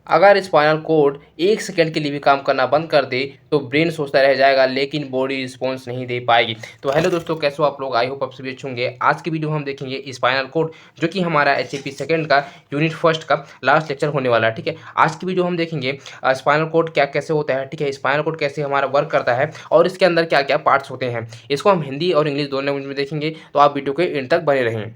अगर spinal cord 1 second के लिए भी काम करना बंद कर दे तो ब्रेन सोचता रह जाएगा लेकिन बॉडी रिस्पॉन्स नहीं दे पाएगी। तो हेलो दोस्तों, कैसे हो आप लोग? आई होप आप सभी अच्छे होंगे। आज की वीडियो में हम देखेंगे स्पाइनल कोड, जो कि हमारा एचएपी सेकंड का यूनिट फर्स्ट का लास्ट लेक्चर होने वाला है। ठीक है, आज की वीडियो हम देखेंगे स्पाइनल कोड क्या कैसे होता है। ठीक है, स्पाइनल कोड कैसे हमारा वर्क करता है और इसके अंदर क्या क्या पार्ट्स होते हैं। इसको हम हिंदी और इंग्लिश दोनों लैंग्वेज में देखेंगे, तो आप वीडियो के एंड तक बने रहें।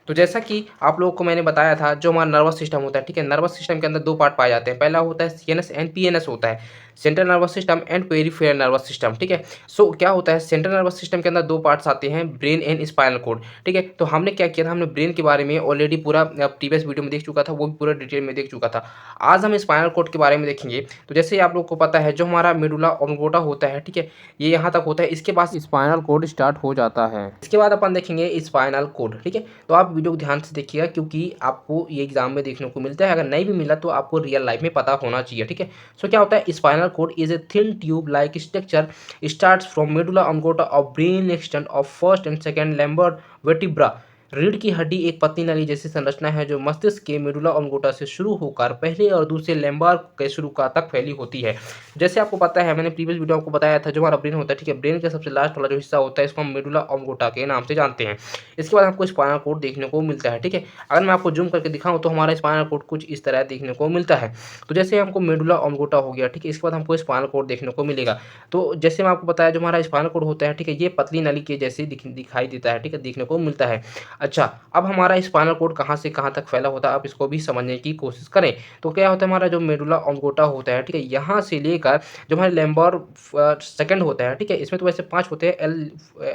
तो जैसा कि आप लोगों को मैंने बताया था, जो हमारा नर्वस सिस्टम होता है, ठीक है, नर्वस सिस्टम के अंदर दो पार्ट पाए जाते हैं। पहला होता है सीएनएस एंड पीएनएस होता है, central nervous system and peripheral nervous system. ठीक है, सो क्या होता है, सेंट्रल नर्वस सिस्टम के अंदर दो पार्ट्स आते हैं, ब्रेन एंड स्पाइनल कोड। ठीक है, तो हमने क्या किया था, हमने ब्रेन के बारे में ऑलरेडी पूरा प्रीवियस वीडियो में देख चुका था, वो भी पूरा डिटेल में देख चुका था। आज हम स्पाइनल कोड के बारे में देखेंगे। तो जैसे आप लोग को पता है, जो हमारा मेडुला ऑब्लिंगुटा होता है, ठीक है, ये यहाँ तक होता है, इसके बाद स्पाइनल कोड स्टार्ट हो जाता है। इसके बाद अपन देखेंगे स्पाइनल कोड। ठीक है, तो आप वीडियो को ध्यान से देखिएगा, क्योंकि आपको ये एग्जाम में देखने को मिलता है। अगर नहीं भी मिला तो आपको रियल लाइफ में पता होना चाहिए। ठीक है, सो क्या होता है, spinal cord is a thin tube like structure starts from medulla oblongata of brain extend of first and second lumbar vertebra. रीढ़ की हड्डी एक पतली नली जैसी संरचना है, जो मस्तिष्क के मेडुला ऑब्लिंगुटा से शुरू होकर पहले और दूसरे लैम्बार के शुरू का तक फैली होती है। जैसे आपको पता है, मैंने प्रीवियस वीडियो आपको बताया था, जो हमारा ब्रेन होता है, ठीक है, ब्रेन का सबसे लास्ट वाला जो हिस्सा होता है, इसको हम मेडुला ऑब्लिंगुटा के नाम से जानते हैं। इसके बाद हमको स्पाइनल कोड देखने को मिलता है। ठीक है, अगर मैं आपको जूम करके दिखाऊं तो हमारा स्पाइनल कोड कुछ इस तरह देखने को मिलता है। तो जैसे हमको मेडुला ऑब्लिंगुटा हो गया, ठीक है, इसके बाद हमको स्पाइनल कोड देखने को मिलेगा। तो जैसे मैं आपको बताया, जो हमारा स्पाइनल कोड होता है, ठीक है, ये पतली नली के जैसे दिखाई देता है। ठीक है, देखने को मिलता है। अच्छा, अब हमारा स्पाइनल कोड कहाँ से कहाँ तक फैला होता है, आप इसको भी समझने की कोशिश करें। तो क्या होता है, हमारा जो मेडुला ऑब्लिंगुटा होता है, ठीक है, यहाँ से लेकर जो हमारे लैम्बार सेकंड होता है, ठीक है, इसमें तो वैसे 5 होते हैं,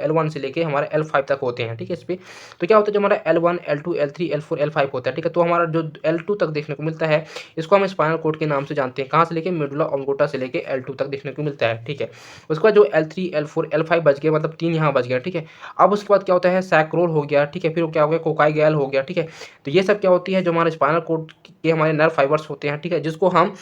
L1 से लेके हमारे L5 तक होते हैं। ठीक है, इस पे तो क्या होता है, जो हमारा L1 L2 L3 L4 L5 होता है, ठीक है, तो हमारा जो L2 तक देखने को मिलता है, इसको हम स्पाइनल कोड के नाम से जानते हैं। कहाँ से लेके, मेडुला ऑब्लिंगुटा से लेके L2 तक देखने को मिलता है। ठीक है, उसके बाद जो L3 L4 L5 बच गए, मतलब 3 यहाँ बच गया। ठीक है, अब उसके बाद क्या होता है, सैक्रोल हो गया। ठीक है, फिर क्या हो गया, कोकाईगैल हो गया। ठीक है, तो ये सब क्या होती है, जो हमारे स्पाइनल कोड के हमारे नर्व फाइबर्स होते हैं, ठीक है, जिसको हम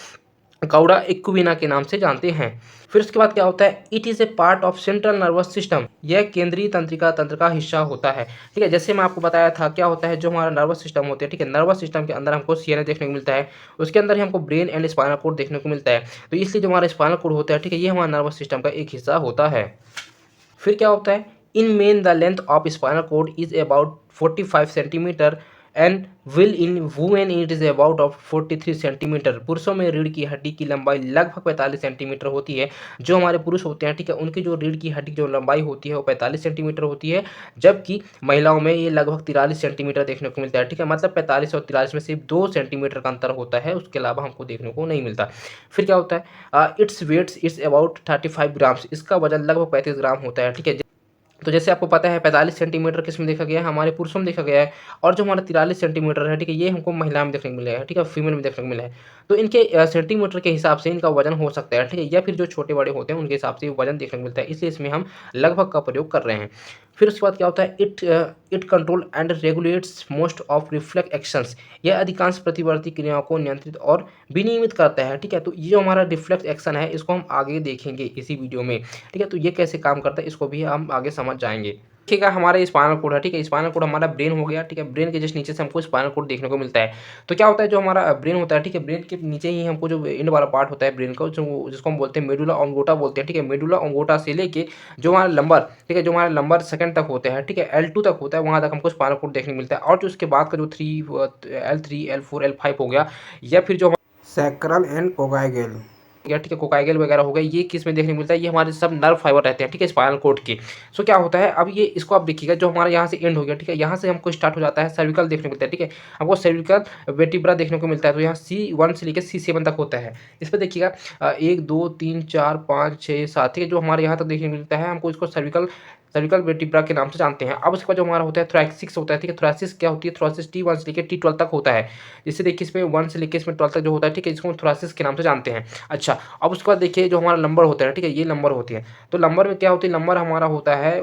कौड़ा इक्विना के नाम से जानते हैं। फिर उसके बाद क्या होता है, it is a part of central nervous system, यह केंद्रीय तंत्रिका तंत्र का हिस्सा होता है। ठीक है, जैसे मैं आपको बताया था, क्या होता है, जो हमारा नर्वस सिस्टम होते हैं, ठीक है, नर्वस सिस्टम के अंदर हमको सीएनएस देखने को मिलता है, उसके अंदर ही हमको ब्रेन एंड स्पाइनल कोड देखने को मिलता है। तो इसलिए जो हमारा स्पाइनल कोड होता है, ठीक है, ये हमारा नर्वस सिस्टम का एक हिस्सा होता है। फिर क्या होता है, in men the length of spinal cord is about 45 centimetre and will in women it is about of 43 centimetre. पुरुषों में रीढ़ की हड्डी की लंबाई लगभग 45 सेंटीमीटर होती है। जो हमारे पुरुष होते हैं, ठीक है, उनकी जो रीढ़ की हड्डी की जो लंबाई होती है वो 45 सेंटीमीटर होती है, जबकि महिलाओं में ये लगभग 43 सेंटीमीटर देखने को मिलता है। ठीक है, मतलब 45 और 43 में सिर्फ 2 सेंटीमीटर का अंतर होता है, उसके अलावा हमको देखने को नहीं मिलता। फिर क्या होता है, its weights it's about 35 grams, इसका वजन लगभग 35 ग्राम होता है। ठीक है, तो जैसे आपको पता है, 45 सेंटीमीटर किस में देखा गया है, हमारे पुरुषों में देखा गया है, और जो हमारा 43 सेंटीमीटर है, ठीक है, ये हमको महिला में देखने को मिला है। ठीक है, फीमेल में देखने को मिला है। तो इनके सेंटीमीटर के हिसाब से इनका वजन हो सकता है। ठीक है, या फिर जो छोटे बड़े होते हैं उनके हिसाब से वजन देखने को मिलता है, इसलिए इसमें हम लगभग का प्रयोग कर रहे हैं। फिर उसके बाद क्या होता है, it control and regulates most of reflex actions, यह अधिकांश प्रतिवर्ती क्रियाओं को नियंत्रित और विनियमित करता है। ठीक है, तो ये जो हमारा रिफ्लेक्स एक्शन है, इसको हम आगे देखेंगे इसी वीडियो में। ठीक है, तो ये कैसे काम करता है, इसको भी हम आगे समझ जाएंगे। देखिएगा, हमारा स्पाइनल कोड है, ठीक है, स्पाइनल कोड हमारा ब्रेन हो गया। ठीक है, ब्रेन के जस्ट नीचे से हमको स्पाइनल कोड देखने को मिलता है। तो क्या होता है, जो हमारा ब्रेन होता है, ठीक है, ब्रेन के नीचे ही हमको जो एंड वाला पार्ट होता है ब्रेन का, जो जिसको हम बोलते हैं मेडुला ऑब्लिंगुटा बोलते हैं। ठीक है, मेडुला ऑब्लिंगुटा से लेके जो हमारा लंबर, ठीक है, जो हमारा लंबर सेकंड तक होते हैं, ठीक है, L2 तक होता है, वहाँ तक हमको स्पाइनल कोड देखने को मिलता है। और जो उसके बाद का जो L3 L4 L5 हो गया, या फिर जो सैक्रल एंड कोकाईगल गया, ठीक है, कोकाईगल वगैरह हो गया, ये किस में देखने को मिलता है, ये हमारे सब नर्व फाइबर रहते हैं। ठीक है, स्पाइनल कोड के। सो क्या होता है, अब ये इसको आप देखिएगा, जो हमारा यहाँ से एंड हो गया, ठीक है, यहाँ से हमको स्टार्ट हो जाता है सर्विकल देखने को मिलता है। ठीक है, हमको सर्विकल वेटिब्रा देखने को मिलता है, तो यहाँ C1 से लेकर C7 तक होता है। इस पर देखिएगा, 1 2 3 4 5 6 7, ठीक है, जो हमारे यहाँ तक देखने को मिलता है, हमको इसको सर्विकल सर्विकल वेटिब्रा के नाम से जानते हैं। अब उसके बाद जो हमारा होता है थोरैसिक्स होता है। ठीक है, थोरैसिस क्या होती है, थोरैसिस T1 से लेकर T12 तक होता है। इससे देखिए, इसमें 1 से लेकर इसमें 12 तक जो होता है, ठीक है, इसको थोरैसिस के नाम से जानते हैं। अच्छा, अब उसके बाद देखिए, जो हमारा नंबर होता है, ठीक है, ये नंबर होती है। तो नंबर में क्या होती है, नंबर हमारा होता है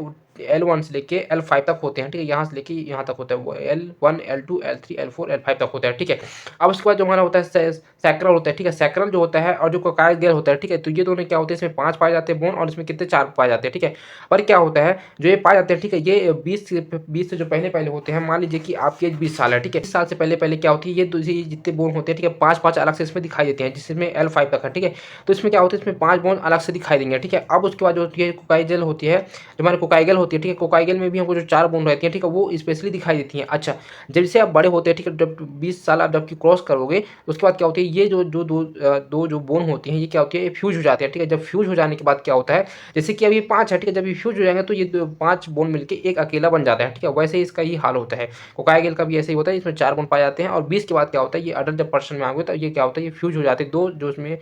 L1 से लेके L5 तक होते हैं। ठीक है, यहाँ से लेके यहाँ तक होता है, वो L1 L2 L3 L4 L5 तक होता है। ठीक है, अब उसके बाद जो हमारा होता है सैक्रल होता है, ठीक है। सैक्रल जो होता है और जो कोकाइगल होता है, ठीक है। तो ये दोनों क्या होते हैं, इसमें 5 पाए जाते हैं बोन और इसमें कितने 4 पाए जाते हैं, ठीक है। पर क्या होता है जो ये पाए जाते हैं, ठीक है, ये 20 से जो पहले होते हैं, मान लीजिए कि आपकी एज 20 साल है, ठीक है। 20 साल से पहले क्या होती है, ये दूसरी जितने बोन होते हैं, ठीक है, 5 अलग से इसमें दिखाई देते हैं, जिसमें L5 तक है, ठीक है। तो इसमें क्या होता है, इसमें 5 बोन अलग से दिखाई देंगे, ठीक है। अब उसके बाद जो होती है कोकाइगल होती है, जो हमारे कोकाइगल होती है, ठीक है। कोकाइगल में भी हमको जो 4 बोन रहती है, ठीक है, वो स्पेशली दिखाई देती है। अच्छा, जैसे आप बड़े होते हैं, ठीक है, जब 20 साल आप जबकि क्रॉस करोगे, उसके बाद क्या होती है, ये दो जो बोन होती हैं, ये क्या होती है, ये फ्यूज हो जाते हैं, ठीक है। जब फ्यूज हो जाने के बाद क्या होता है, जैसे कि अभी 5 है, ठीक है, जब ये फ्यूज हो जाएंगे तो ये 5 बोन मिलकर एक अकेला बन जाता है, ठीक है। वैसे ही इसका ही हाल होता है, कोकाइगल का भी ऐसे ही होता है, इसमें 4 बोन पाए जाते हैं और 20 के बाद क्या होता है, ये अडल्ट जब पर्सन में आ गए तो ये क्या होता है, ये फ्यूज हो जाते हैं, दो जो इसमें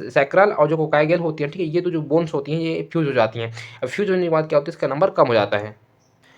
सैक्रल और जो कोकाइगल होती है, ठीक है, ये तो जो बोन्स होती हैं ये फ्यूज हो जाती हैं। अब फ्यूज होने के बाद क्या होता है, इसका नंबर कम हो जाता है।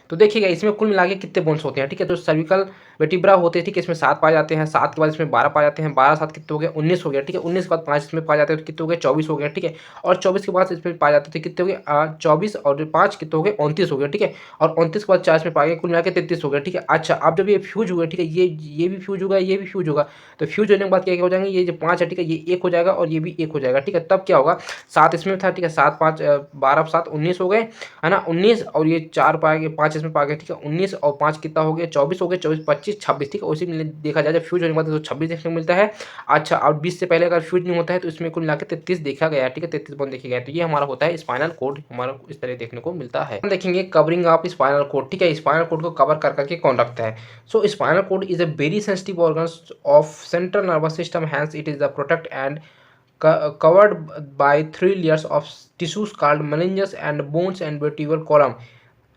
तो देखिएगा इसमें कुल मिला के कितने बोन्स होते हैं, ठीक है। तो सर्विकल वर्टिब्रा होते हैं, ठीक है, इसमें 7 पाए जाते हैं, 7 के बाद इसमें 12 पाए जाते हैं, 12 7 कितने हो गए, 19 हो गया, ठीक है। 19 के बाद 5 इसमें पाए जाते हैं तो कितने हो गए, 24 हो गया, ठीक है। और 24 के बाद इसमें पाए जाते थे कितने हो गए, 24 और 5 कितने हो गए, 29 हो गया, ठीक है। और 29 के बाद 4 इसमें पाए गए, कुल मिला के 33 हो गया, ठीक है। अच्छा, अब जब ये फ्यूज हुए, ठीक है, ये भी फ्यूज होगा, ये भी फ्यूज होगा, तो फ्यूज होने के बाद क्या हो जाएंगे, ये जो 5 है, ठीक है, ये 1 हो जाएगा और ये भी 1 हो जाएगा, ठीक है। तब क्या होगा, 7 इसमें था, ठीक है, 7 5 12 7 19 हो गए, है ना। 19 और ये 4 पाए गए, 5 इसमें पा गए, ठीक है। 19 और 5 कितना हो गया, 24 हो गए, 24 25 26, ठीक है। उसी में देखा जाए जब फ्यूज होने के बाद तो 26 देखने को मिलता है। अच्छा, और 20 से पहले अगर फ्यूज नहीं होता है तो इसमें कुल मिला के 33 देखा गया, ठीक है, 33 बॉन्ड देखे गए। तो ये हमारा होता है स्पाइनल कोड, हमारा इस तरह देखने को मिलता है। हम देखेंगे कवरिंग ऑफ स्पाइनल कोड, ठीक है। स्पाइनल कोड को कवर कर करके कौन रखता है। So spinal cord is a very sensitive organ of central nervous system, hence it is the protect and covered by 3 layers of tissues called meninges and bones and vertebral column।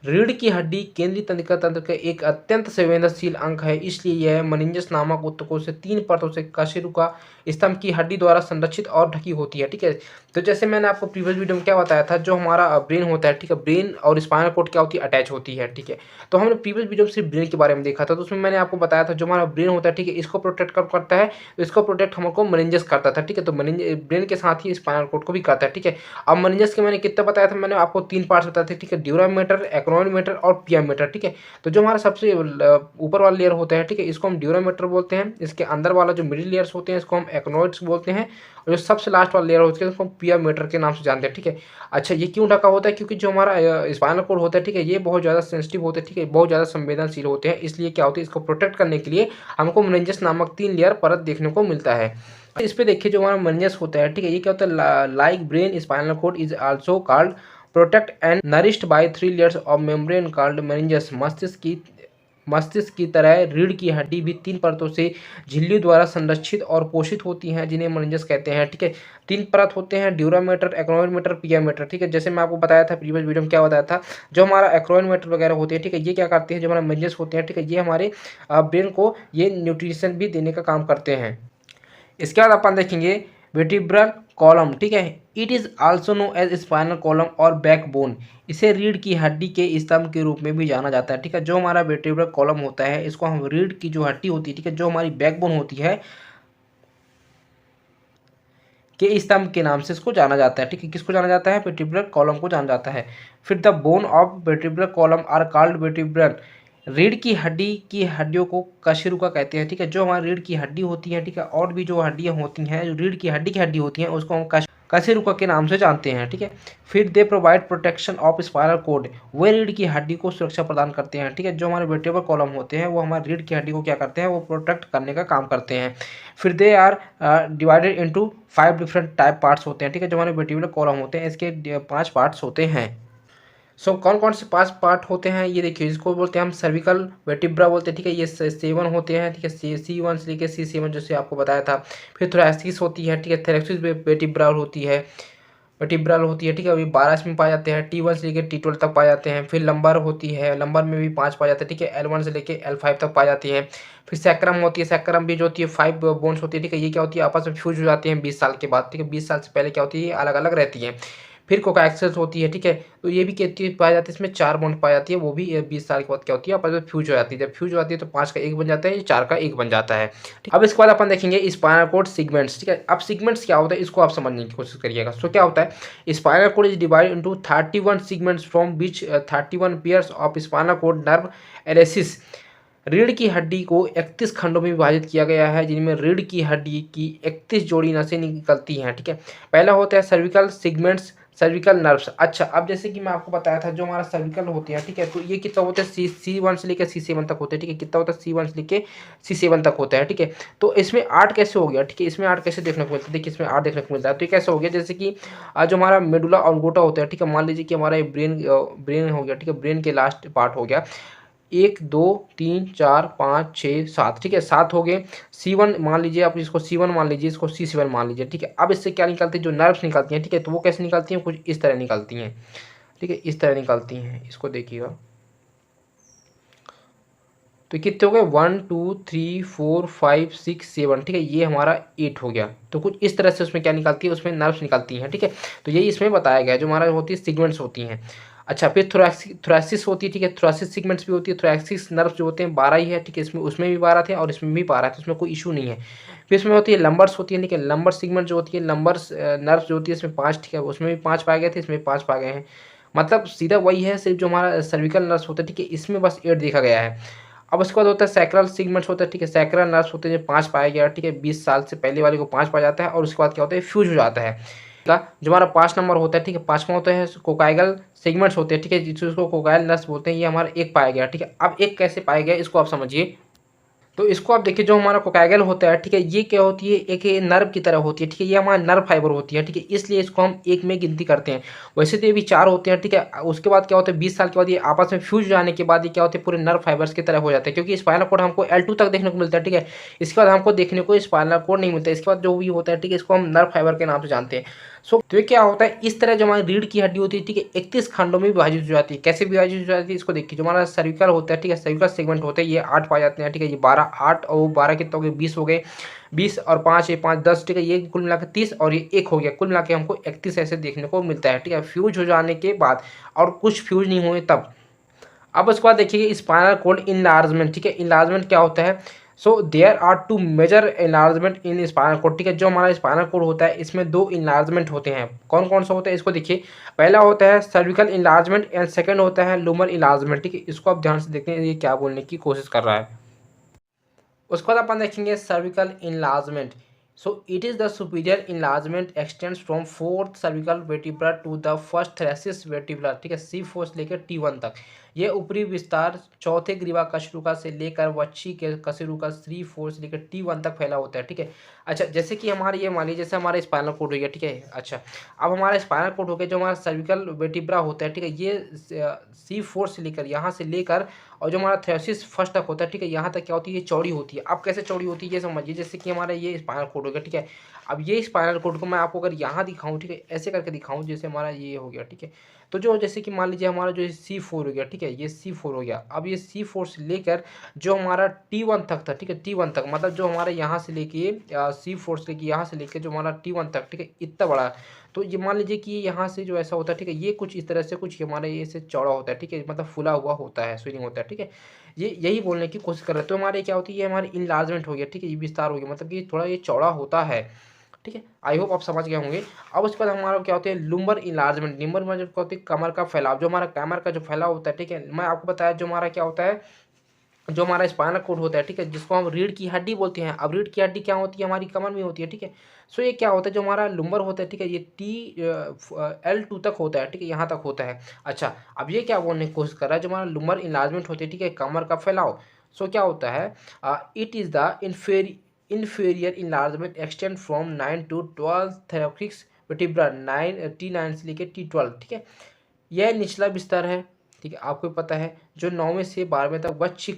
रीढ़ की हड्डी केंद्रीय तंत्रिका तंत्र का एक अत्यंत संवेदनशील अंग है, इसलिए यह मेनिंजस नामक ऊतकों से 3 परतों से कशेरुका स्तंभ की हड्डी द्वारा संरक्षित और ढकी होती है, ठीक है। तो जैसे मैंने आपको प्रीवियस वीडियो में क्या बताया था, जो हमारा ब्रेन होता है, ठीक है, ब्रेन और स्पाइनल कोड क्या होती है, अटैच होती है, ठीक है। तो हमने प्रीवियस वीडियो में सिर्फ ब्रेन के बारे में देखा था, तो उसमें मैंने आपको बताया था जो हमारा ब्रेन होता है, ठीक है, इसको प्रोटेक्ट करता है, तो इसको प्रोटेक्ट हमको मेनिंजस करता था, ठीक है। तो ब्रेन के साथ ही स्पाइनल कोड को भी करता है, ठीक है। अब मेनिंजस के मैंने कितना बताया था, मैंने आपको 3 पार्ट्स बताए थे, ठीक है, ड्यूरम मैटर, एक्रोन मैटर और पिया मैटर, ठीक है। तो जो हमारा सबसे ऊपर वाला लेयर होता है, ठीक है, इसको हम ड्यूरम मैटर बोलते हैं। इसके अंदर वाला जो मिडिल लेयर्स होते हैं इसको हम एक्नोइड्स बोलते हैं, और जो सबसे लास्ट वाला लेयर होता है उसको हम पिया मैटर के नाम से जानते हैं, ठीक है। अच्छा, ये क्यों ढका होता है, क्योंकि जो हमारा स्पाइनल कोड होता है, ठीक है, ये बहुत ज़्यादा सेंसिटिव होते हैं, ठीक है, बहुत ज़्यादा संवेदनशील होते हैं, इसलिए क्या होता है, इसको प्रोटेक्ट करने के लिए हमको मेनिंजस नामक 3 लेयर परत देखने को मिलता है। इस पे देखिए जो हमारा मेनिंजस होता है, ठीक है, ये क्या होता है, like brain spinal cord is also called protect and nourished by 3 layers of membrane called meninges. मस्तिष्क की तरह रीढ़ की हड्डी भी 3 परतों से झिल्ली द्वारा संरक्षित और पोषित होती हैं, जिन्हें मेनिंजस कहते हैं, ठीक है। 3 परत होते हैं, ड्यूरम मैटर, एक्रोन मैटर, पिया मैटर, ठीक है। जैसे मैं आपको बताया था प्रीवियस वीडियो में क्या बताया था, जो हमारा एक्रोन मैटर वगैरह होते हैं, ठीक है, ये क्या करते हैं, जो हमारा मेनिंजस होते हैं, ठीक है, ये हमारे ब्रेन को ये न्यूट्रिशन भी देने का काम करते हैं। इसके बाद अपन देखेंगे वर्टिब्रल कॉलम, ठीक है, it is also known as spinal column और बैकबोन। इसे रीढ़ की हड्डी के स्तंभ के रूप में भी जाना जाता है, ठीक है। जो हमारा वर्टिब्रल कॉलम होता है इसको हम रीढ़ की जो हड्डी होती है, ठीक है, जो हमारी बैकबोन होती है के स्तंभ के नाम से इसको जाना जाता है, ठीक है। किसको जाना जाता है, वर्टिब्रल कॉलम को जाना जाता है। फिर the bone of vertebral column are called vertebral. रीढ़ की हड्डी की हड्डियों को कशेरुका कहते हैं, ठीक है। जो हमारी रीढ़ की हड्डी होती है, ठीक है, और भी जो हड्डियां होती हैं, जो रीढ़ की हड्डी होती हैं, उसको हम कशेरुका के नाम से जानते हैं, ठीक है। फिर they provide protection of spinal cord. वे रीढ़ की हड्डी को सुरक्षा प्रदान करते हैं, ठीक है। जो हमारे वर्टिब्रल कॉलम होते हैं वो हमारी रीढ़ की हड्डी को क्या करते हैं, वो प्रोटेक्ट करने का काम करते हैं। फिर they are divided into 5 different type parts होते हैं, ठीक है। जो हमारे वर्टिब्रल कॉलम होते हैं इसके 5 पार्ट्स होते हैं। सो कौन कौन से 5 पार्ट होते हैं ये देखिए, इसको बोलते हैं हम सर्विकल वर्टिब्रा बोलते हैं, ठीक है। ये 7 होते हैं, ठीक है, C1 से लेकर C7 जैसे आपको बताया था। फिर थोरेसिस होती है, ठीक है, थोरेसिस वर्टिब्रा होती है, ठीक है, अभी 12 इसमें पाए जाते हैं। T1 से लेकर T12 तक पाए जाते हैं। फिर लंबर होती है, लंबर में भी 5 पाए जाते हैं, ठीक है, L1 से लेकर L5 तक पाई जाती है। फिर सैक्रम होती है, सैक्रम भी जो होती है 5 बोन्स होती है, ठीक है। ये क्या होती है, आपस में फ्यूज हो जाती हैं 20 साल के बाद, ठीक है। 20 साल से पहले क्या होती है, अलग अलग रहती है। फिर कोकाक्सिल्स होती है, ठीक है, तो ये भी कहती पाई जाती है, इसमें 4 बॉन्ड पाई जाती है, वो भी 20 साल के बाद क्या होती है, आपस में फ्यूज हो जाती है। जब फ्यूज हो जाती है तो 5 का 1 बन जाता है, ये 4 का 1 बन जाता है। अब इसके बाद अपन देखेंगे स्पाइनल कोड सिगमेंट्स, ठीक है। अब सिगमेंट्स क्या होता है इसको आप समझने की कोशिश करिएगा। सो क्या होता है, spinal cord is divided into 31 segments from which 31 pairs of spinal cord nerve arises रीढ़ की हड्डी को 31 खंडों में विभाजित किया गया है, जिनमें रीढ़ की हड्डी की 31 जोड़ी नसें निकलती हैं, ठीक है। पहला होता है सर्विकल सेगमेंट्स, सर्विकल नर्व्स। अच्छा, अब जैसे कि मैं आपको बताया था जो हमारा सर्विकल होते हैं, ठीक है, तो ये कितना होता है C1 से लेकर C7 तक होते हैं, ठीक है। कितना होता है C1 से लेकर C7 तक होता है, ठीक है। तो इसमें 8 कैसे हो गया, ठीक है, इसमें 8 कैसे देखने को मिलता है, देखिए इसमें 8 देखने को मिलता है। तो ये कैसे हो गया, जैसे कि जो हमारा मेडुला ऑब्लांगेटा होता है, ठीक है, मान लीजिए कि हमारा ब्रेन हो गया, ठीक है, ब्रेन के लास्ट पार्ट हो गया, 1 2 3 4 5 6 7, ठीक है, 7 हो गए। C1 मान लीजिए, आप इसको C1 मान लीजिए, इसको C7 मान लीजिए, ठीक है। अब इससे क्या निकलती है, जो नर्व्स निकलती हैं, ठीक है, तो वो कैसे निकलती हैं, कुछ इस तरह निकलती हैं, ठीक है, इस तरह निकलती हैं। इसको देखिएगा, तो कितने हो गए, 1 2 3 4 5 6 7, ठीक है, ये हमारा 8 हो गया। तो कुछ इस तरह से उसमें क्या निकलती है, उसमें नर्व्स निकलती हैं, ठीक है। तो यही इसमें बताया गया है, जो हमारा होती है सिगमेंट्स होती हैं। अच्छा, फिर थोरैसिस होती है, ठीक है, थोरैसिस सिगमेंट्स भी होती है। थोरैसिस नर्व्स जो होते हैं 12 ही है, ठीक है, इसमें उसमें भी 12 थे और इसमें भी 12 थे, इसमें कोई इशू नहीं है। फिर इसमें होती है लंबर्स होती है, ठीक है, लंबर सिगमेंट जो होती है, लंबर्स नर्व्स जो होती है, इसमें 5, ठीक है, उसमें भी 5 पाए गए थे, इसमें 5 पाए गए हैं। मतलब सीधा वही है, सिर्फ जो हमारा सर्विकल नर्व्स होता है, ठीक है, इसमें बस 8 देखा गया है। अब उसके बाद होता है सैक्रल सिगमेंट्स होता है, ठीक है, सैक्रल नर्व्स होते हैं जो 5 पाया गया, ठीक है, 20 साल से पहले वाले को 5 पाया जाता है और उसके बाद क्या होता है, फ्यूज हो जाता है। का जो हमारा 5 नंबर होता है, ठीक है, 5वां होता है कोकाइगल सेगमेंट्स होते हैं, ठीक है, जिसको कोकाइल नर्व्स बोलते हैं, ये हमारा 1 पाया गया, ठीक है। अब 1 कैसे पाया गया, इसको आप समझिए। तो इसको आप देखिए, जो हमारा कोकाइगल होता है, ठीक है, ये क्या होती है, एक ये नर्व की तरह होती है, ठीक है, ये हमारा नर्व फाइबर होती है, ठीक है, इसलिए इसको हम 1 में गिनती करते हैं। वैसे तो ये भी 4 होते हैं, ठीक है। उसके बाद क्या होता है, 20 साल के बाद ये आपस में फ्यूज जाने के बाद ये क्या होते हैं, पूरे नर्व फाइबर्स की तरह हो जाते हैं, क्योंकि स्पाइनल कॉर्ड हमको L2 तक देखने को मिलता है, ठीक है। इसके बाद हमको देखने को स्पाइनल कॉर्ड नहीं मिलता है, इसके बाद जो भी होता है, ठीक है, इसको हम नर्व फाइबर के नाम से जानते हैं। तो ये क्या होता है, इस तरह जो हमारी रीढ़ की हड्डी होती है, ठीक है, 31 खंडों में विभाजित हो जाती है। कैसे विभाजित हो जाती है, इसको देखिए, जो हमारा सर्विकल होता है, ठीक है, सर्विकल सेगमेंट होते हैं, ये 8 पाए जाते हैं, ठीक है, ये 12 8 और 12 कितने हो गए, 20 हो गए, 20 और 5 ये 5 10, ठीक है, ये कुल मिला के 30 और ये 1 हो गया, कुल मिला के हमको 31 ऐसे देखने को मिलता है, ठीक है, फ्यूज हो जाने के बाद। और कुछ फ्यूज नहीं हुए तब। अब उसके बाद देखिए स्पाइनल कॉर्ड इनलार्जमेंट, ठीक है, इनलार्जमेंट क्या होता है। So there are 2 major enlargement in spinal cord, ठीक है, जो हमारा स्पाइनल कॉर्ड होता है, इसमें 2 इनलार्जमेंट होते हैं। कौन कौन सा होता है, इसको देखिए। पहला होता है सर्विकल इनलार्जमेंट एंड सेकंड होता है लूमर इनलार्जमेंट, ठीक है। इसको आप ध्यान से देखते हैं, ये क्या बोलने की कोशिश कर रहा है। उसके बाद अपन देखेंगे cervical enlargement. So it is the superior enlargement extends from 4th cervical vertebra to the first thoracic vertebra, ठीक है, C4 से लेकर T1 तक। ये ऊपरी विस्तार चौथे ग्रीवा कशेरुका से लेकर वक्षी के कशेरुका C4 से लेकर T1 तक फैला होता है, ठीक है। अच्छा, जैसे कि हमारे ये मान लीजिए, जैसे हमारा स्पाइनल कोड हो गया, ठीक है। अच्छा, अब हमारा स्पाइनल कोड हो गया, जो हमारा सर्विकल वर्टिब्रा होता है, ठीक है, ये C4 से लेकर यहाँ से लेकर और जो हमारा थ्रेसिस फर्स्ट तक होता है, ठीक है, यहाँ तक क्या होती है, ये चौड़ी होती है। अब कैसे चौड़ी होती है ये समझिए, जैसे कि हमारा ये स्पाइनल कोड हो गया, ठीक है। अब ये स्पाइनल कोड को मैं आपको अगर यहाँ दिखाऊं, ठीक है, ऐसे करके दिखाऊं, जैसे हमारा ये हो गया, ठीक है। तो जो जैसे कि मान लीजिए हमारा जो C4 हो गया, ठीक है, ये C4 हो गया। अब ये C4 से लेकर जो हमारा T1 तक था, ठीक है, T1 तक, मतलब जो हमारा यहाँ से लेके C4 से लेके यहाँ से लेके जो हमारा T1 तक, ठीक है, इतना बड़ा। तो ये मान लीजिए कि यहाँ से जो ऐसा होता है, ठीक है, ये कुछ इस तरह से कुछ हमारे ये से चौड़ा होता है, ठीक है, मतलब फुला हुआ होता है, स्विंग होता है, ठीक है। ये यही बोलने की कोशिश कर रहे हैं। तो हमारे क्या होती है, ये हमारी इनलार्जमेंट हो गया, ठीक है, ये विस्तार हो गया, मतलब कि थोड़ा ये चौड़ा होता है, ठीक है। आई होप आप समझ गए होंगे। अब उसके बाद हमारा क्या होता है, लुम्बर इनलार्जमेंट। लुम्बर में जो क्या होती है, कमर का फैलाव, जो हमारा कमर का जो फैलाव होता है, ठीक है, मैं आपको बताया जो हमारा क्या होता है, जो हमारा स्पाइनल कोड होता है, ठीक है, जिसको हम रीढ़ की हड्डी बोलते हैं। अब रीढ़ की हड्डी क्या होती है, हमारी कमर में होती है, ठीक है। सो ये क्या होता है, जो हमारा लुम्बर होता है, ठीक है, ये L2 तक होता है, ठीक है, यहाँ तक होता है। अच्छा, अब ये क्या बोलने की कोशिश कर रहा है, जो हमारा लुम्बर इनलार्जमेंट होती है, ठीक है, कमर का फैलाव। सो क्या होता है, it is the inferior enlargement extend from 9 to 12 थैलेमोइड्स वर्टिब्रा, 9 T9 से लेकर T12, ठीक है। यह निचला बिस्तर है, ठीक है, आपको पता है, जो 9वें से 12वें तक वक्ष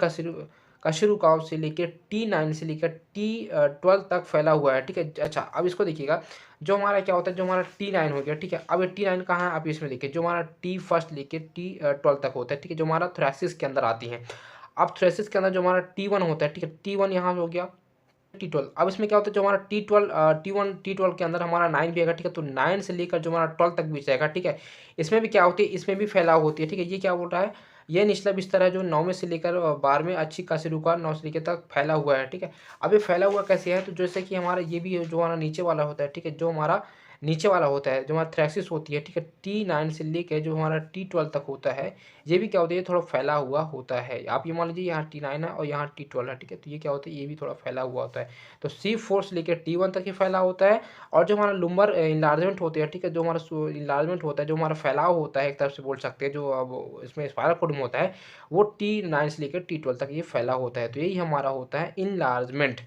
कशेरुकाओं से लेकर T9 से लेकर T12 तक फैला हुआ है, ठीक है। अच्छा, अब इसको देखिएगा, जो हमारा क्या होता है, जो हमारा T9 हो गया, ठीक है। अब ये T9 कहाँ है, आप इसमें देखिए, जो हमारा T1 लेकर T12 तक होता है, ठीक है, जो हमारा थोरैसिस के अंदर आती है। अब थोरैसिस के अंदर जो हमारा T1 होता है, ठीक है, T1 यहाँ हो गया, T12। अब इसमें क्या होता है, जो हमारा T12 के अंदर हमारा 9 भी आएगा, ठीक है, तो 9 से लेकर जो हमारा 12 तक भी जाएगा, ठीक है। इसमें भी क्या होती है, इसमें भी फैलाव होती है, ठीक है। ये क्या बोल रहा है, ये निचला बिस्तर है जो 9वें से लेकर 12वें अच्छी कशेरुका 9 से लेकर तक फैला हुआ है, ठीक है। अब ये फैला हुआ कैसे है, तो जैसे कि हमारा ये भी जो हमारा नीचे वाला होता है, ठीक है, जो हमारा नीचे वाला होता है जो हमारा थ्रैक्सिस होती है, ठीक है, T9 से लेकर जो हमारा T12 तक होता है, ये भी क्या होता है, ये थोड़ा फैला हुआ होता है। आप ये मान लीजिए यहाँ T9 है और यहाँ T12 है, ठीक है, तो ये क्या होता है, ये भी थोड़ा फैला हुआ होता है। तो C4 से लेकर T1 तक ही फैला होता है। और जो हमारा लुम्बर इन्लार्जमेंट होते हैं, ठीक है, जो हमारा इन्लार्जमेंट होता है, जो हमारा फैलाव होता है एक तरफ से बोल सकते हैं, जो अब इसमें स्पाइनल कॉर्ड में होता है, वो T9 से लेकर T12 तक ये फैला होता है। तो यही हमारा होता है इनलार्जमेंट।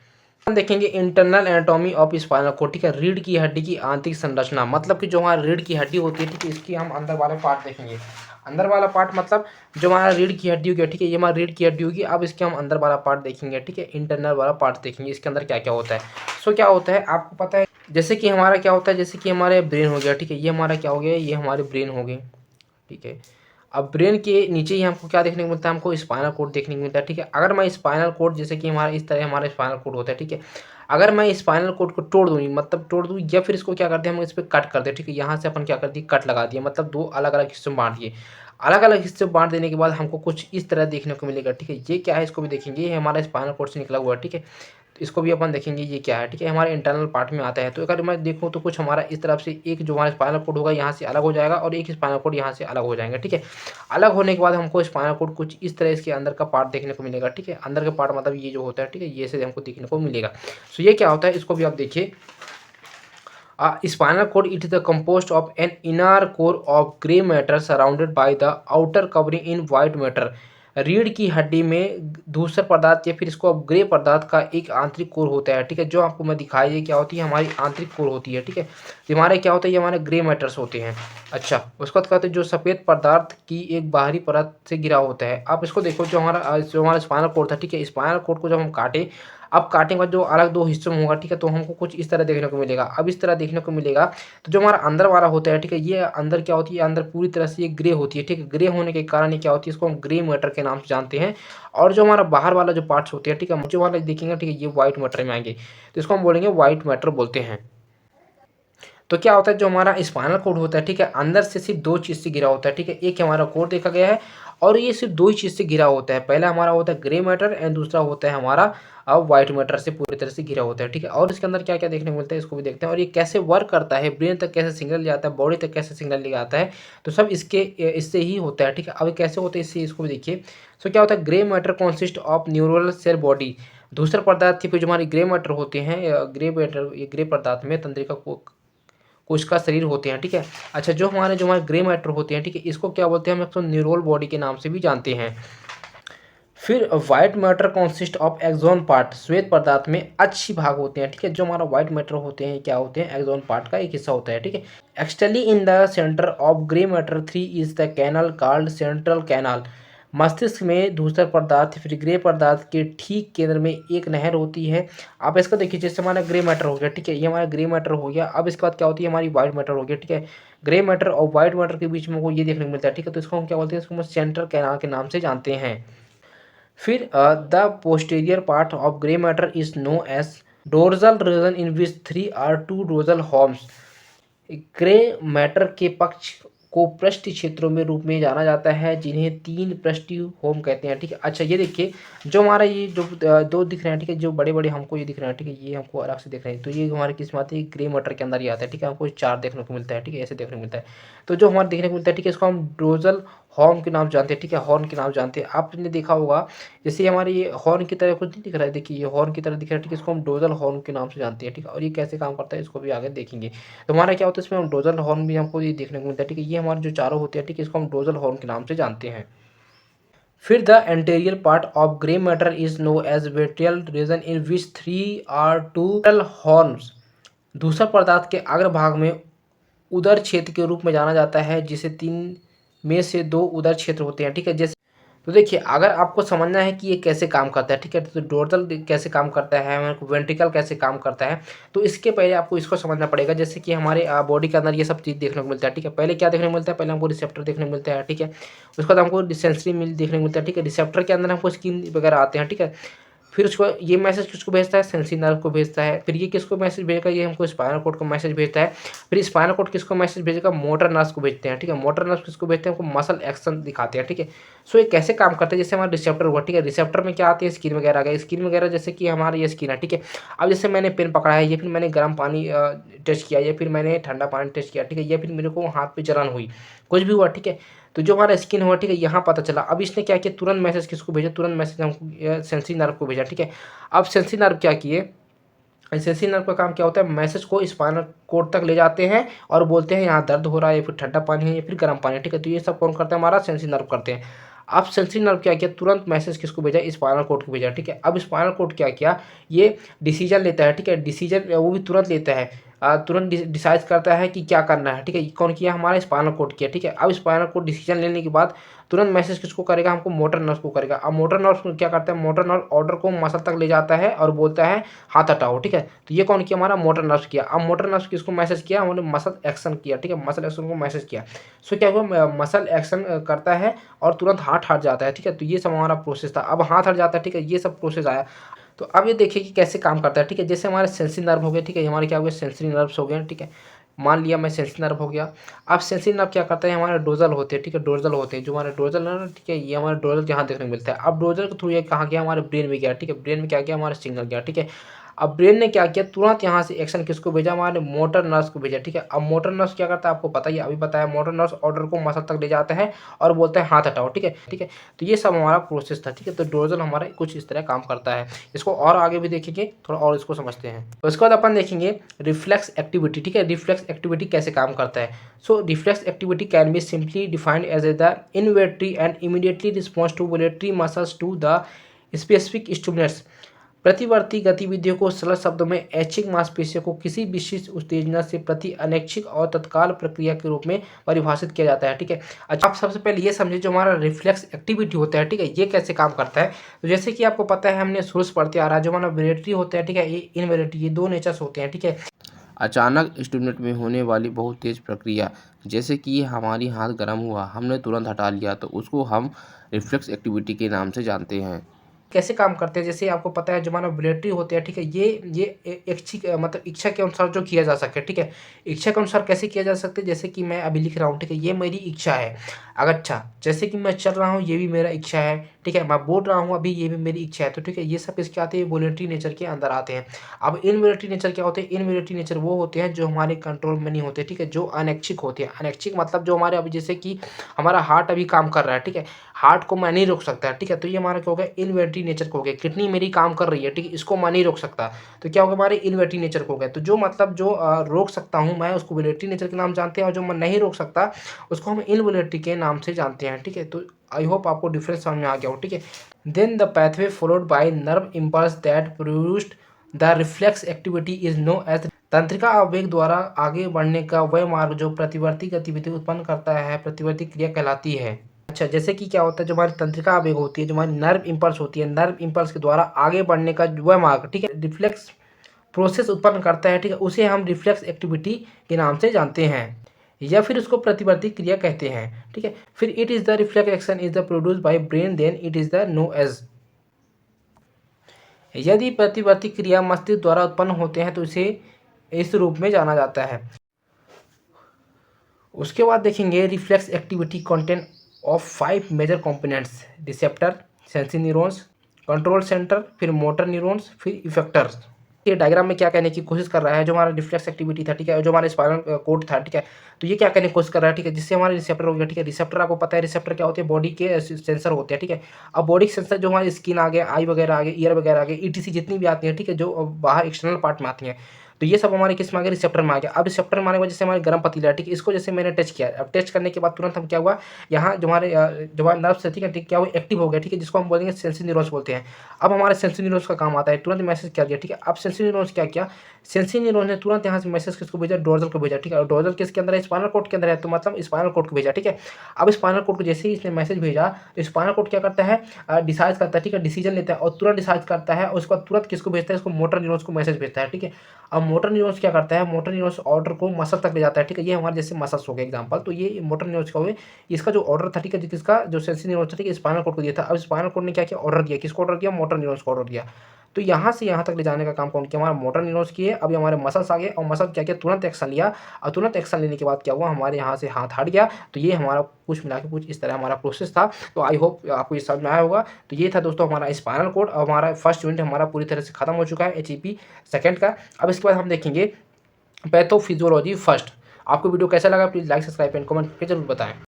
हम देखेंगे internal anatomy of spinal cord, ठीक है, रीढ़ की हड्डी की आंतरिक संरचना, मतलब कि जो हमारा रीढ़ की हड्डी होती है, ठीक है, इसकी हम अंदर वाला पार्ट देखेंगे। अंदर वाला पार्ट मतलब जो हमारा रीढ़ की हड्डी होगी, ठीक है, ये हमारी रीढ़ की हड्डी होगी। अब इसके हम अंदर वाला पार्ट देखेंगे, ठीक है, इंटरनल वाला पार्ट देखेंगे, इसके अंदर क्या क्या होता है। सो क्या होता है आपको पता है, जैसे कि हमारा क्या होता है, जैसे कि हमारे ब्रेन हो गया, ठीक है, ये हमारा क्या हो गया, ये हमारे ब्रेन हो गए, ठीक है। अब ब्रेन के नीचे ही हमको क्या देखने को मिलता है, हमको स्पाइनल कॉर्ड देखने को मिलता है, ठीक है। अगर मैं स्पाइनल कॉर्ड, जैसे कि हमारा इस तरह हमारा स्पाइनल कॉर्ड होता है, ठीक है, अगर मैं स्पाइनल कॉर्ड को तोड़ दूँ, मतलब तोड़ दूँ या फिर इसको क्या करते हैं, हम इस पर कट कर दें, ठीक है, यहाँ से अपन क्या कर दिए, कट लगा दिए, मतलब दो अलग अलग हिस्सों में बांट दिए। अलग अलग हिस्से में बांट देने के बाद हमको कुछ इस तरह देखने को मिलेगा, ठीक है। ये क्या है, इसको भी देखेंगे, ये हमारा स्पाइनल कॉर्ड से निकला हुआ है, ठीक है। तो इसको भी अपन देखेंगे ये क्या है, ठीक है, हमारे इंटरनल पार्ट में आता है। तो अगर मैं देखूँ तो कुछ हमारा इस तरफ से एक जो हमारा स्पाइनल कॉर्ड होगा यहाँ से अलग हो जाएगा और एक स्पाइनल कॉर्ड यहाँ से अलग हो जाएंगे, ठीक है। अलग होने के बाद हमको स्पाइनल कॉर्ड कुछ इस तरह इसके अंदर का पार्ट देखने को मिलेगा, ठीक है। अंदर का पार्ट मतलब ये जो होता है, ठीक है, ये से हमको देखने को मिलेगा। सो ये क्या होता है, इसको भी आप देखिए। Spinal cord it is the composed of an inner core of grey matter surrounded by the outer covering in white matter. रीढ़ की हड्डी में धूसर पदार्थ या फिर इसको अब ग्रे पदार्थ का एक आंतरिक कोर होता है, ठीक है। जो आपको मैं दिखाई, ये क्या होती है, हमारी आंतरिक कोर होती है, ठीक है। तो हमारे क्या होता है, ये हमारे ग्रे मैटर्स होते हैं। अच्छा, उसके बाद कहते हैं जो सफ़ेद पदार्थ की एक बाहरी परत से घिरा होता है। आप इसको देखो, जो हमारा स्पाइनल कॉर्ड था, ठीक है, स्पाइनल कॉर्ड को जब हम काटे, अब काटने के बाद जो अलग दो हिस्सों में होगा, ठीक है, तो हमको कुछ इस तरह देखने को मिलेगा। अब इस तरह देखने को मिलेगा, तो जो हमारा अंदर वाला होता है, ठीक है, ये अंदर क्या होती है, अंदर पूरी तरह से ये ग्रे होती है, ठीक है। ग्रे होने के कारण ये क्या होती है, इसको हम ग्रे मैटर के नाम से जानते हैं। और जो हमारा बाहर वाला जो पार्ट्स होते हैं, ठीक है, जो वाला देखेंगे, ठीक है, ये व्हाइट मैटर में आएंगे, तो इसको हम बोलेंगे व्हाइट मैटर बोलते हैं। तो क्या होता है, जो हमारा स्पाइनल कॉर्ड होता है, ठीक है, अंदर से सिर्फ दो चीज़ से घिरा होता है, ठीक है। एक हमारा कोर देखा गया है और ये सिर्फ दो ही चीज़ से घिरा होता है। पहला हमारा होता है ग्रे मैटर एंड दूसरा होता है हमारा अब व्हाइट मैटर से पूरी तरह से घिरा होता है, ठीक है। और इसके अंदर क्या क्या देखने को मिलता है, इसको भी देखते हैं। और ये कैसे वर्क करता है, ब्रेन तक कैसे सिग्नल जाता है, बॉडी तक कैसे सिग्नल ले जाता है, तो सब इससे ही होता है, ठीक है। अब ये कैसे होता है, इससे इसको भी देखिए। सो क्या होता है, grey matter consist of neural cell body. दूसरे पदार्थ के फिर जो हमारे ग्रे मैटर होते हैं, ग्रे मैटर, ये ग्रे पदार्थ में तंत्रिका कोशिका शरीर होते हैं, ठीक है। अच्छा, जो हमारे ग्रे मैटर होते हैं, ठीक है, इसको क्या बोलते हैं, हम इसको न्यूरल बॉडी के नाम से भी जानते हैं। फिर white matter consist of axon part. श्वेत पदार्थ में अच्छी भाग होते हैं, ठीक है। जो हमारा व्हाइट मैटर होते हैं, क्या होते हैं, एक्सोन पार्ट का एक हिस्सा होता है, ठीक है। Externally in the centre of grey matter 3 is the canal called central canal. मस्तिष्क में धूसर पदार्थ फिर ग्रे पदार्थ के ठीक केंद्र में एक नहर होती है। आप इसको देखिए, जैसे हमारा ग्रे मैटर हो गया, ठीक है, ये हमारा ग्रे मैटर हो गया। अब इसके बाद क्या होती है, हमारी व्हाइट मैटर हो गया, ठीक है। ग्रे मैटर और व्हाइट मैटर के बीच में वो ये देखने को मिलता है, ठीक है। तो इसको हम क्या बोलते हैं, इसको हम सेंट्रल कैनाल के नाम से जानते हैं। फिर the posterior part of grey matter is known as dorsal region in which 3 are 2 dorsal horns. Grey matter के पक्ष को पृष्ठ क्षेत्रों में रूप में जाना जाता है, जिन्हें 3 पृष्ठीय होम कहते हैं, ठीक है। अच्छा, ये देखिए, जो हमारा ये जो दो दिख रहे हैं, ठीक है, जो बड़े बड़े हमको ये दिख रहे हैं, ठीक है, ये हमको अलग से दिख रहे हैं, तो ये हमारे किस में आते हैं, ग्रे मैटर के अंदर ही आता है, ठीक है। हमको 4 देखने को मिलता है, ठीक है, ऐसे देखने को मिलता है। तो जो हमारे देखने को मिलता है, ठीक है, इसको हम डोर्सल हॉर्न के नाम जानते हैं, ठीक है, हॉर्न के नाम जानते हैं। आपने देखा होगा, जैसे हमारे ये हॉर्न की तरह कुछ नहीं दिख रहा है, देखिए ये हॉर्न की तरह दिख रहा है, ठीक है, इसको हम डोर्सल हॉर्न के नाम से जानते हैं, ठीक है। और ये कैसे काम करता है, इसको भी आगे देखेंगे। तो हमारा क्या होता है, इसमें हम डोर्सल हॉर्न भी हमको ये देखने को मिलता है, ठीक है। ये हमारे जो चारों होते हैं, ठीक है, इसको हम डोर्सल हॉर्न के नाम से जानते हैं। फिर the anterior part of grey matter is known as ventral region in which 3 are 2 horns. दूसरा पदार्थ के अग्रभाग में उदर क्षेत्र के रूप में जाना जाता है, जिसे 3 में से 2 उदर क्षेत्र होते हैं, ठीक है। जैसे तो देखिए, अगर आपको समझना है कि ये कैसे काम करता है, ठीक है, तो डोर्सल कैसे काम करता है, हमारे को वेंट्रिकल कैसे काम करता है, तो इसके पहले आपको इसको समझना पड़ेगा। जैसे कि हमारे बॉडी के अंदर ये सब चीज़ देखने को मिलता है, ठीक है। पहले क्या देखने को मिलता है, पहले हमको रिसेप्टर देखने को मिलता है, ठीक है। उसके बाद हमको सेंसरी मिल देखने को मिलता है, ठीक है। रिसेप्टर के अंदर हमको स्किन वगैरह आते हैं, ठीक है। फिर उसको ये मैसेज किसको भेजता है, सेंसरी नर्व को भेजता है। फिर ये किसको मैसेज भेजेगा, ये हमको स्पाइनल कॉर्ड को मैसेज भेजता है। फिर स्पाइनल कॉर्ड किसको मैसेज भेजेगा, मोटर नर्व्स को भेजते हैं, ठीक है। मोटर नर्व्स किसको भेजते हैं, हमको मसल एक्शन दिखाते हैं, ठीक है। सो ये कैसे काम करते हैं, जैसे हमारा रिसेप्टर हुआ, ठीक है। रिसेप्टर में क्या आती है, स्किन वगैरह आ गया, स्किन वगैरह जैसे कि हमारा ये स्किन है, ठीक है। अब जैसे मैंने पेन पकड़ा है, ये फिर मैंने गर्म पानी टच किया, या फिर मैंने ठंडा पानी टच किया, ठीक है, या फिर मेरे को हाथ पे जलन हुई, कुछ भी हुआ, ठीक है। तो जो हमारा स्किन हुआ, ठीक है, यहाँ पता चला। अब इसने क्या किया, तुरंत मैसेज किसको भेजा, तुरंत मैसेज हमको सेंसरी नर्व को भेजा, ठीक है। अब सेंसरी नर्व क्या किए, सेंसरी नर्व का काम क्या होता है, मैसेज को स्पाइनल कोड तक ले जाते हैं और बोलते हैं यहाँ दर्द हो रहा है, या फिर ठंडा पानी है, या फिर गर्म पानी है, ठीक है। तो ये सब कौन करता है, हमारा सेंसरी नर्व करते हैं। अब सेंसरी नर्व क्या किया, तुरंत मैसेज किसको भेजा, स्पाइनल कोड को भेजा, ठीक है। अब स्पाइनल कोड क्या किया, ये डिसीजन लेता है, ठीक है। डिसीजन वो भी तुरंत लेता है, तुरंत डिसाइड करता है कि क्या करना है, ठीक है। कौन किया, हमारा स्पाइनल कोड किया, ठीक है। अब स्पाइनल कोड डिसीजन लेने के बाद तुरंत मैसेज किसको करेगा, हमको मोटर नर्व को करेगा। अब मोटर नर्व क्या करता है, मोटर नर्व ऑर्डर को मसल तक ले जाता है और बोलता है हाथ हटाओ, ठीक है। तो ये कौन किया, हमारा मोटर नर्व किया। अब मोटर नर्व किसको मैसेज किया, हमने मसल एक्शन किया, ठीक है। मसल एक्शन को मैसेज किया। सो क्या हुआ, मसल एक्शन करता है और तुरंत हाथ हट जाता है, ठीक है। तो ये सब हमारा प्रोसेस था। अब हाथ हट जाता है, ठीक है, ये सब प्रोसेस आया। तो अब ये देखिए कि कैसे काम करता है, ठीक है। जैसे हमारे सेंसरी नर्व हो गए, ठीक है, हमारे क्या हो गए, सेंसरी नर्व्स हो गए, ठीक है। मान लिया मैं सेंसरी नर्व हो गया। अब सेंसरी नर्व क्या करता है, हमारे डोर्सल होते हैं, ठीक है, डोर्सल होते हैं, जो हमारे डोर्सल है ना, ठीक है, ये हमारे डोर्सल यहाँ देखने को मिलता है। अब डोर्सल के थ्रू ये कहाँ गया, हमारे ब्रेन में गया, ठीक है। ब्रेन में क्या गया, हमारा सिग्नल गया, ठीक है। अब ब्रेन ने क्या किया, तुरंत यहाँ से एक्शन किसको भेजा, हमारे मोटर नर्व्स को भेजा, ठीक है। अब मोटर नर्व्स क्या करता है, आपको पता ही है, अभी बताया, मोटर नर्व्स ऑर्डर को मसल तक ले जाता है और बोलता है हाथ हटाओ, ठीक है, ठीक है। तो ये सब हमारा प्रोसेस था, ठीक है। तो डोर्सल हमारा कुछ इस तरह काम करता है। इसको और आगे भी देखेंगे, थोड़ा और इसको समझते हैं। तो इसके बाद अपन देखेंगे रिफ्लेक्स एक्टिविटी, ठीक है। रिफ्लेक्स एक्टिविटी कैसे काम करता है। So reflex activity can be simply defined as a the involuntary and immediately response to voluntary muscles to the specific stimulus. प्रतिवर्ती गतिविधियों को सरल शब्दों में ऐच्छिक मांसपेशियों को किसी विशिष्ट उत्तेजना से प्रति अनैच्छिक और तत्काल प्रक्रिया के रूप में परिभाषित किया जाता है, ठीक है। अच्छा, आप सबसे पहले ये समझिए जो हमारा रिफ्लेक्स एक्टिविटी होता है, ठीक है, ये कैसे काम करता है। तो जैसे कि आपको पता है, हमने शुरू से पढ़ते आ रहा है, जो हमारा वॉलेटरी होता है, ठीक है, ये इनवॉलेटरी, ये दो नेचर्स होते हैं, ठीक है। अचानक स्टिमुलेट में होने वाली बहुत तेज प्रक्रिया, जैसे कि हमारी हाथ गर्म हुआ, हमने तुरंत हटा लिया, तो उसको हम रिफ्लेक्स एक्टिविटी के नाम से जानते हैं। कैसे काम करते हैं, जैसे आपको पता है जो हमारा वॉलेटरी होते हैं, ठीक है, ये ऐच्छिक मतलब इच्छा के अनुसार जो किया जा सके, ठीक है। इच्छा के अनुसार कैसे किया जा सकता है, जैसे कि मैं अभी लिख रहा हूँ, ठीक है, ये मेरी इच्छा है। अगर अच्छा, जैसे कि मैं चल रहा हूँ, ये भी मेरा इच्छा है, ठीक है। मैं बोल रहा हूँ अभी, ये भी मेरी इच्छा है। तो ठीक है, ये सब इसके आते हैं, वॉलेटरी नेचर के अंदर आते हैं। अब इनवॉलेटरी नेचर क्या होते हैं, इनवॉलेटरी नेचर वो होते हैं जो हमारे कंट्रोल में नहीं होते, ठीक है, जो अनैच्छिक होते हैं। अनैच्छिक मतलब जो हमारे अभी, जैसे कि हमारा हार्ट अभी काम कर रहा है, ठीक है, हार्ट को मैं नहीं रोक सकता, ठीक है। तो ये हमारा क्या हो गया, इनवॉलेटरी नेचर को हो गया। किडनी मेरी काम कर रही है, ठीक है, इसको मैं नहीं रोक सकता, तो क्या होगा, हमारे इनवॉलेटरी नेचर को हो गया। तो जो मतलब जो रोक सकता हूँ मैं, उसको वॉलेटरी नेचर के नाम जानते हैं, और जो मैं नहीं रोक सकता उसको हम इनवॉलेटरी के नाम से जानते हैं, ठीक है। तो आई होप आपको डिफरेंस समझ में आ गया हो, ठीक है। Then the pathway followed by nerve impulse that produced the reflex activity is known as. तंत्रिका आवेग द्वारा आगे बढ़ने का वह मार्ग जो प्रतिवर्ती गतिविधि उत्पन्न करता है, प्रतिवर्ती क्रिया कहलाती है। अच्छा, जैसे कि क्या होता है, जो हमारी तंत्रिका आवेग होती है, जो हमारी नर्व इम्पल्स होती है, नर्व इम्पल्स के द्वारा आगे बढ़ने का वह मार्ग, ठीक है, रिफ्लेक्स प्रोसेस उत्पन्न करता है, ठीक है, उसे हम रिफ्लेक्स एक्टिविटी के नाम से जानते हैं, या फिर उसको प्रतिवर्ती क्रिया कहते हैं, ठीक है। फिर it is the reflex action is the produce by brain, then it is the known as. यदि प्रतिवर्ती क्रिया मस्तिष्क द्वारा उत्पन्न होते हैं तो इसे इस रूप में जाना जाता है। उसके बाद देखेंगे reflex activity content of 5 major components, receptor, sensory neurons, control centre, फिर मोटर न्यूरॉन्स, फिर इफेक्टर्स। ये डायग्राम में क्या कहने की कोशिश कर रहा है, जो हमारा रिफ्लेक्स एक्टिविटी था, ठीक है, जो हमारा स्पाइनल कोड था, ठीक है, तो ये क्या कहने की कोशिश कर रहा है, ठीक है, जिससे हमारे रिसेप्टर हो गया, ठीक है। रिसेप्टर आपको पता है, रिसेप्टर क्या होते हैं, बॉडी के सेंसर होते हैं, ठीक है। अब बॉडी के सेंसर जो हमारी स्किन आ गया, आई वगैरह आ गए, ईयर वगैरह आ गए, ईटीसी जितनी भी आती है, ठीक है, जो बाहर एक्सटर्नल पार्ट में आती हैं, तो ये सब हमारे किस में आ गया, रिसेप्टर में आ गया। अब रिसेप्टर में आने के बाद जैसे हमारे गर्म पतीला है, ठीक है, इसको जैसे मैंने टच किया, अब टच करने के बाद तुरंत हम क्या हुआ, यहाँ जो हमारे नर्व्स है, ठीक है, क्या हुआ, एक्टिव हो गया, ठीक है, जिसको हम बोलेंगे सेंसरी न्यूरॉन्स बोलते हैं। अब हमारे सेंसरी न्यूरॉन्स का काम आता है, तुरंत मैसेज क्या दिया, ठीक है। अब सेंसरी न्यूरॉन्स क्या किया, सेंसरी न्यूरॉन ने तुरंत यहाँ से मैसेज किसको भेजा, डोर्सल को भेजा, ठीक है। और डोर्सल किसके अंदर है, स्पाइनल कोर्ड के अंदर है, तो मतलब स्पाइनल कोर्ड को भेजा, ठीक है। अब स्पाइनल कोर्ड को जैसे ही इसने मैसेज भेजा, तो स्पाइनल कोर्ड क्या करता है, डिसाइड करता है, ठीक है, डिसीजन लेता है और तुरंत डिसाइड करता है, और उसके बाद तुरंत किसको भेजता है, इसको मोटर न्यूरॉन्स को मैसेज भेजता है, ठीक है। अब अब मोटर न्यूरॉन्स क्या करता है, मोटर न्यूरॉन्स ऑर्डर को मसल तक ले जाता है, ठीक है। ये हमारे जैसे मसल्स हो गए एग्जांपल, तो ये मोटर न्यूरॉन्स का हुए, इसका जो ऑर्डर था, ठीक है, जिसका जो सेंसरी न्यूरॉन था, ठीक है, स्पाइनल कॉर्ड को दिया था। अब स्पाइनल कॉर्ड ने क्या किया, ऑर्डर दिया, किसको ऑर्डर दिया, मोटर न्यूरॉन्स को ऑर्डर दिया। तो यहाँ से यहाँ तक ले जाने का काम कौन किया, हमारा मोटर न्यूरॉन्स किए। अब ये हमारे मसल्स आ गए और मसल क्या किया, तुरंत एक्शन लिया, और तुरंत एक्शन लेने के बाद क्या हुआ, हमारे यहाँ से हाथ हट गया। तो ये हमारा कुछ मिला के कुछ इस तरह हमारा प्रोसेस था। तो आई होप आपको ये समझ में आया होगा। तो ये था दोस्तों हमारा स्पाइनल कॉर्ड। और हमारा फर्स्ट यूनिट हमारा पूरी तरह से खत्म हो चुका है, HEP सेकंड का। अब इसके बाद हम देखेंगे पैथोफिजियोलॉजी फर्स्ट। आपको वीडियो कैसा लगा, please like, subscribe and comment करके जरूर बताएं।